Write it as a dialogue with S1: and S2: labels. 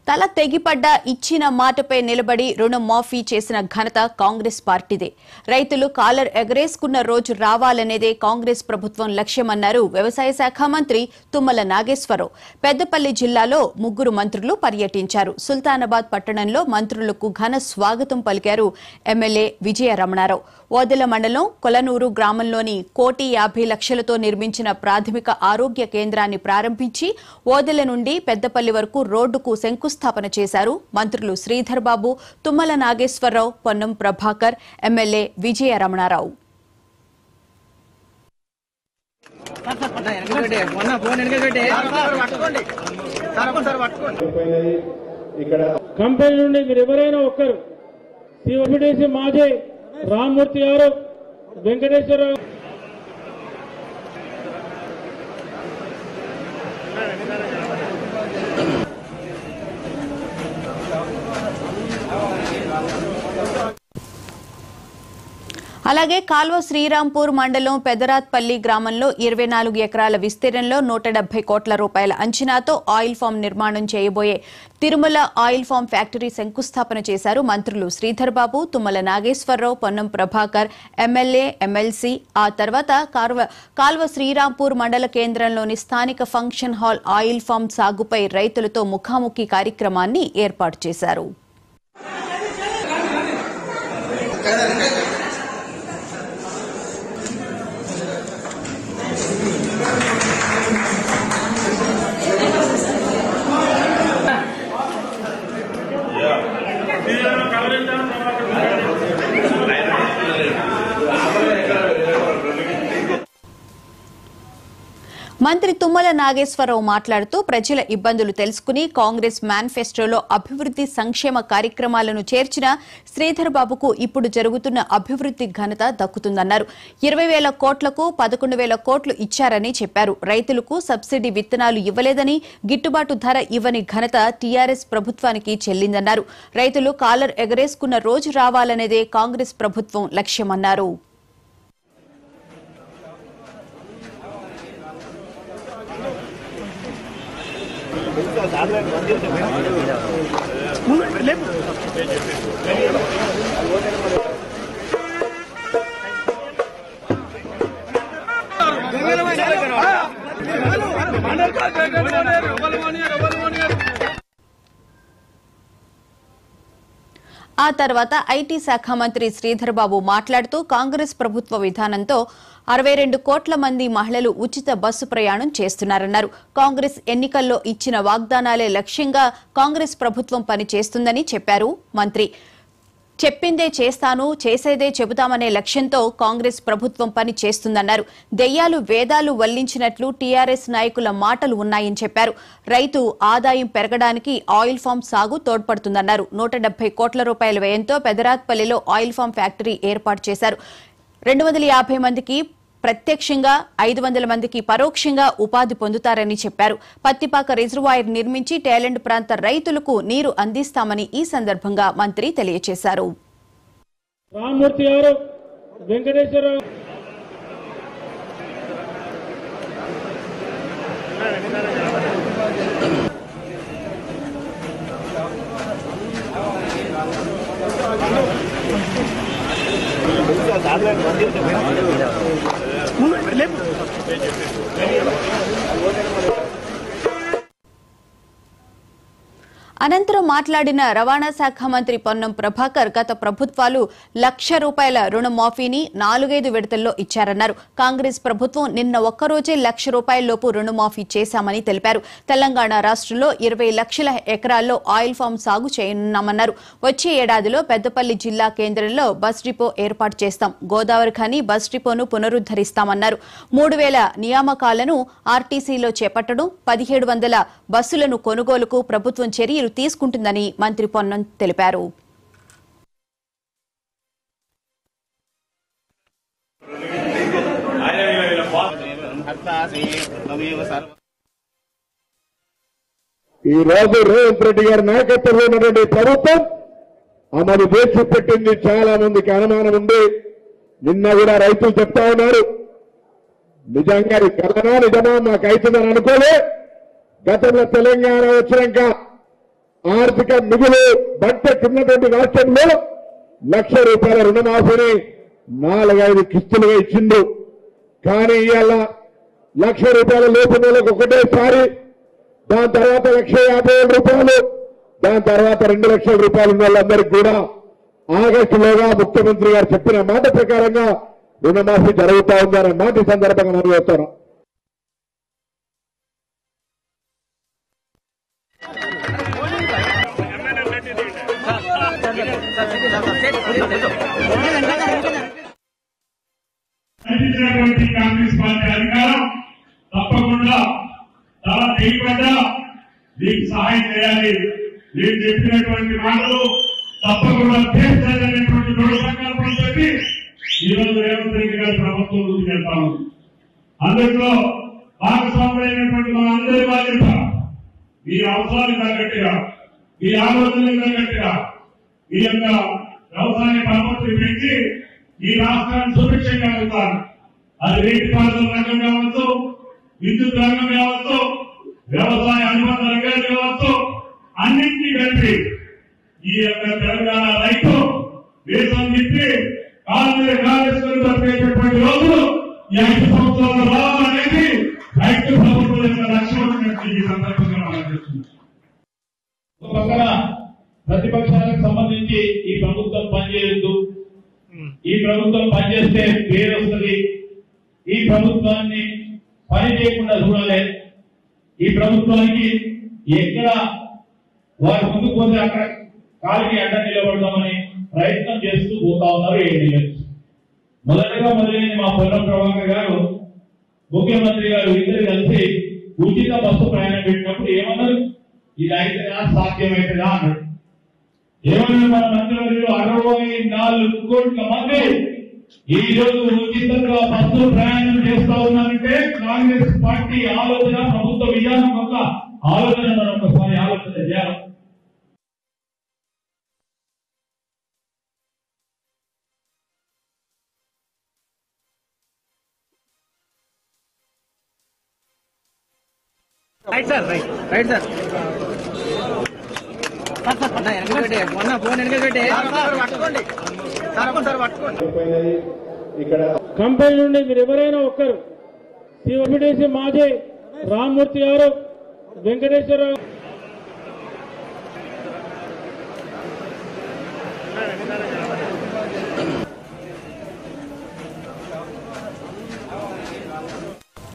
S1: తల తెగిపడ్డ ఇచ్చిన మాటపై నిలబడి రుణమాఫీ చేసిన ఘనత కాంగ్రెస్ పార్టీదే. రైతులు కాలర్ ఎగరేసుకున్న రోజు రావాలనేదే కాంగ్రెస్ ప్రభుత్వం లక్ష్యమన్నారు వ్యవసాయ శాఖ మంత్రి తుమ్మల నాగేశ్వరరావు. పెద్దపల్లి జిల్లాలో 3 మంత్రులు పర్యటించారు. సుల్తానాబాద్ పట్టణంలో మంత్రులకు ఘన స్వాగతం పలికారు ఎమ్మెల్యే విజయ రమణారావు. ఓదెల మండలం కొలనూరు గ్రామంలోని 1,50,00,000తో నిర్మించిన ప్రాథమిక ఆరోగ్య కేంద్రాన్ని ప్రారంభించి ఓదెల నుండి పెద్దపల్లి వరకు రోడ్డుకు శంకుస్థాపన చేశారు మంత్రులు శ్రీధర్ బాబు, తుమ్మల నాగేశ్వరరావు, పొన్నం ప్రభాకర్, ఎమ్మెల్యే విజయ రమణారావు.
S2: కంపెనీ నుండి మీరు ఎవరైనా ఒక్కరు సిపిడిసి మాజీ రామ్మూర్తి గారు, వెంకటేశ్వరరావు
S1: అలాగే కాల్వ శ్రీరాంపూర్ మండలం పెదరాత్పల్లి గ్రామంలో 24 ఎకరాల విస్తీర్ణంలో 170 కోట్ల రూపాయల అంచనాతో ఆయిల్ ఫామ్ నిర్మాణం చేయబోయే తిరుమల ఆయిల్ ఫామ్ ఫ్యాక్టరీ శంకుస్థాపన చేశారు మంత్రులు శ్రీధర్ బాబు, తుమ్మల నాగేశ్వరరావు, పొన్నం ప్రభాకర్, ఎమ్మెల్యే, ఎమ్మెల్సీ. ఆ తర్వాత కాల్వ శ్రీరాంపూర్ మండల కేంద్రంలోని స్థానిక ఫంక్షన్ హాల్ ఆయిల్ ఫామ్ సాగుపై రైతులతో ముఖాముఖి కార్యక్రమాన్ని ఏర్పాటు చేశారు. మంత్రి తుమ్మల నాగేశ్వరరావు మాట్లాడుతూ ప్రజల ఇబ్బందులు తెలుసుకుని కాంగ్రెస్ మేనిఫెస్టోలో అభివృద్ధి సంక్షేమ కార్యక్రమాలను చేర్చిన శ్రీధర్ బాబుకు ఇప్పుడు జరుగుతున్న అభివృద్ధి ఘనత దక్కుతుందన్నారు. 20,000 కోట్లకు 11,000 కోట్లు ఇచ్చారని చెప్పారు. రైతులకు సబ్సిడీ విత్తనాలు ఇవ్వలేదని, గిట్టుబాటు ధర ఇవ్వని ఘనత టీఆర్ఎస్ ప్రభుత్వానికి చెల్లిందన్నారు. రైతులు కాలర్ ఎగరేసుకున్న రోజు రావాలనేదే కాంగ్రెస్ ప్రభుత్వం లక్ష్యమన్నారు. ఆ తర్వాత ఐటీ శాఖ మంత్రి శ్రీధర్ బాబు మాట్లాడుతూ కాంగ్రెస్ ప్రభుత్వ విధానంతో 62 కోట్ల మంది మహిళలు ఉచిత బస్సు ప్రయాణం చేస్తున్నారన్నారు. కాంగ్రెస్ ఎన్నికల్లో ఇచ్చిన వాగ్దానాలే లక్ష్యంగా కాంగ్రెస్ ప్రభుత్వం పనిచేస్తుందని చెప్పారు మంత్రి. చెప్పిందే చేస్తాను, చేసేదే చెబుతామనే లక్ష్యంతో కాంగ్రెస్ ప్రభుత్వం పని చేస్తుందన్నారు. దెయ్యాలు వేదాలు వల్లించినట్లు టీఆర్ఎస్ నాయకుల మాటలు ఉన్నాయని చెప్పారు. రైతు ఆదాయం పెరగడానికి ఆయిల్ ఫామ్ సాగు తోడ్పడుతుందన్నారు. 170 కోట్ల రూపాయల వ్యయంతో పెదరాత్పల్లిలో ఆయిల్ ఫామ్ ఫ్యాక్టరీ ఏర్పాటు చేశారు. 250 మందికి ప్రత్యక్షంగా, 500 మందికి పరోక్షంగా ఉపాధి పొందుతారని చెప్పారు. పత్తిపాక రిజర్వాయర్ నిర్మించి టేలెంట్ ప్రాంత రైతులకు నీరు అందిస్తామని ఈ సందర్భంగా మంత్రి తెలియజేశారు.
S2: రామ్మూర్తి గారు, వెంకటేశ్వరరావు అనంతరం మాట్లాడిన రవాణా శాఖ మంత్రి పొన్నం ప్రభాకర్ గత ప్రభుత్వాలు ₹1,00,000 రుణమాఫీని 4-5 విడతల్లో ఇచ్చారన్నారు. కాంగ్రెస్ ప్రభుత్వం నిన్న ఒక్కరోజే ₹1,00,000 లోపు రుణమాఫీ చేశామని తెలిపారు. తెలంగాణ రాష్ట్రంలో 20 లక్షల ఎకరాల్లో ఆయిల్ ఫామ్ సాగు చేయనున్నామన్నారు. వచ్చే ఏడాదిలో పెద్దపల్లి జిల్లా కేంద్రంలో బస్ డిపో ఏర్పాటు చేస్తాం. గోదావరి ఖని బస్ డిపోను పునరుద్దరిస్తామన్నారు. 3,000 నియామకాలను ఆర్టీసీలో చేపట్టడం, 1,700 బస్సులను కొనుగోలుకు ప్రభుత్వం చర్యలు తీసుకుంటుందని మంత్రి పొన్నం తెలిపారు.
S3: ఈ రోజు రేవంత్ రెడ్డి గారి నాయకత్వంలో ఉన్నటువంటి ప్రభుత్వం అమలు చేసి పెట్టింది. చాలా మందికి అనుమానం ఉంది. నిన్న కూడా రైతులు చెప్తా ఉన్నారు, నిజంగా కలనా నిజమా మాకు అవుతుందని అనుకోలే. గతంలో తెలంగాణ వచ్చినాక ఆర్థిక మిగులు బడ్జెట్ ఉన్నటువంటి రాష్ట్రంలో ₹1,00,000 రుణమాఫీని 4-5 కిస్తులుగా ఇచ్చిండు. కానీ ఇవాళ ₹1,00,000 లోపు నెలకు ఒకటేసారి, దాని తర్వాత ₹1,50,000, దాని తర్వాత ₹2,00,000 ఉన్న వాళ్ళందరికీ కూడా ఆగస్టులోగా ముఖ్యమంత్రి గారు చెప్పిన మాట ప్రకారంగా రుణమాఫీ జరుగుతా ఉందనే మాట ఈ సందర్భంగా మనం చెప్తాను.
S4: కాంగ్రెస్ పార్టీ అధికారం తప్పకుండా చాలా తెలియకుండా మీకు సహాయం చేయాలి. మీరు చెప్పినటువంటి మాటలు తప్పకుండా చేస్తారనేటువంటి దృఢ సంకల్పంతో ఈరోజు రేవంత్ రెడ్డి గారి ప్రభుత్వం ముందుకు వెళ్తా ఉంది. అందులో భాగస్వాములైనటువంటి మన అందరి బాధ్యత మీ అవసరాలు తగ్గట్టుగా, మీ ఆలోచనలు తగ్గట్టుగా మీ యొక్క వ్యవసాయ పరపతిని పెంచి ఈ రాష్ట్రాన్ని సుభిక్షంగా వెళ్తారు. అది నీటిపారుదల రంగం కావచ్చు, విద్యుత్ రంగం కావచ్చు, వ్యవసాయ అనుబంధ రంగాలు కావచ్చు, అన్నింటినీ కలిపి ఈ యొక్క తెలంగాణ రైతు దేశం తిప్పి కాళేశ్వరం తప్పేటటువంటి రోజులు ఈ 5 సంవత్సరాలు రావాలనేది రైతు ప్రభుత్వం యొక్క లక్ష్యం ఈ సందర్భంగా మనం చేస్తున్నాం. పక్కన ప్రతిపక్షాలకు సంబంధించి ఈ ప్రభుత్వం పనిచేయద్దు, ఈ ప్రభుత్వం పనిచేస్తే పేరు వస్తుంది, ఈ ప్రభుత్వాన్ని పని చేయకుండా చూడాలి, ఈ ప్రభుత్వానికి ఎక్కడ వారి ముందుకు పోతే అక్కడ కాలికి అడ్డ నిలబడదామని ప్రయత్నం చేస్తూ పోతా ఉన్నారు. మొదటగా మొదలైన మా పొన్నం ప్రభాకర్ గారు ముఖ్యమంత్రి గారు ఇద్దరు కలిసి ఉచిత బస్సు ప్రయాణం పెట్టినప్పుడు ఏమన్నారు, ఇది అయితేనా సాధ్యమైతేనా అన్నాడు. ఏమన్నా మన మంత్రివర్యులు 64 కోట్ల మంది ఈ రోజు ఉచితంగా బస్సు ప్రయాణం చేస్తా ఉన్నారంటే కాంగ్రెస్ పార్టీ ఆలోచన, ప్రభుత్వ విధానం ఒక ఆలోచన మనం ఒకసారి ఆలోచన చేయాలి.
S5: Right sir, right sir.
S6: Company నుండి మీరు ఎవరైనా ఒక్కరు సివిడిసి మాజీ రామ్మూర్తి గారు, వెంకటేశ్వరరావు